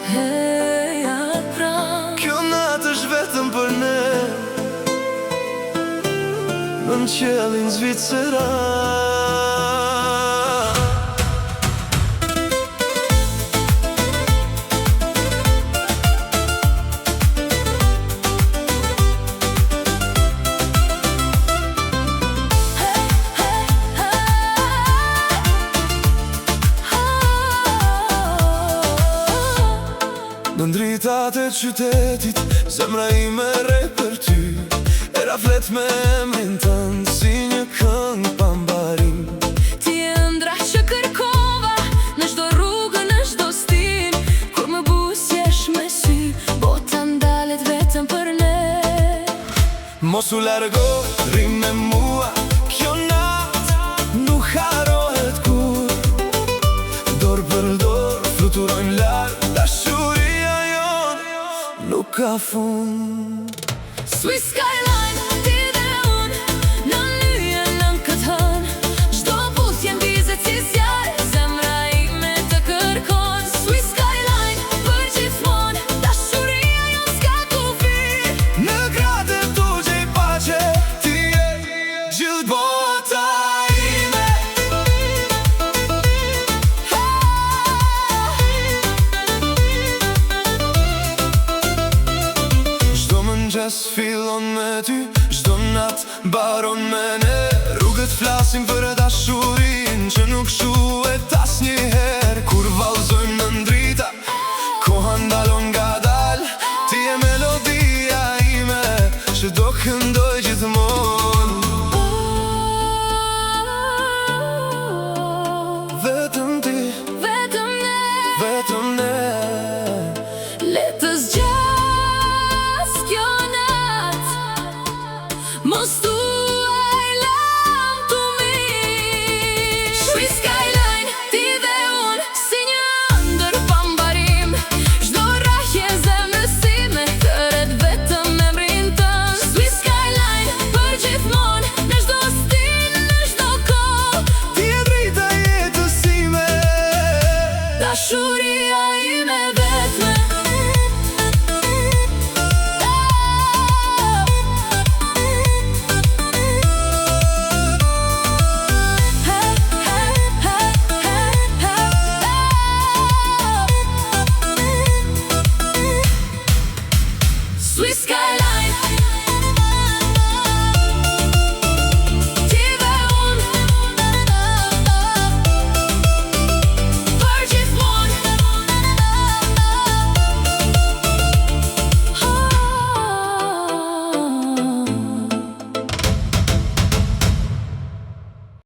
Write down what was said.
Heja pran, Kjo natë është vetëm për ne, në qelin Zvicera. Në ndritat e qytetit, zemra ime re për ty, era flet me emrin tënd si një këngë pa mbarim. ti e ëndra që kërkova, në çdo rrugë, në çdo stin. Kur më busjesh me sy, bota ndalet vetëm për ne. Mos u largo, rrim me mua, kjo natë nuk harohet kur. Dorë për dorë, fluturojnë larë, dashuria jon nuk ka fund. Swiss skyline, ti dhe unë, në lyje nën këtë hën. Çdo puthje mbizet si zjarr, zemra ime të kërkon. Swiss skyline, për gjithmonë, dashuria jon s'ka kufi. Në gratë tu gjej pace, ti je gjithë bota ime. Çdo mëngjes fillon me ty, çdo natë mbaron me ne. Rrugët flasin për dashurin që nuk shuhet asnjëherë. Kur vallëzojmë në ndrita, koha ndalon ngadal. Ti je melodia ime që do këndoj gjithmonë. Vetëm ti, Vetëm ne, vetëm ne. le të zgjas kjo natë. Mos tu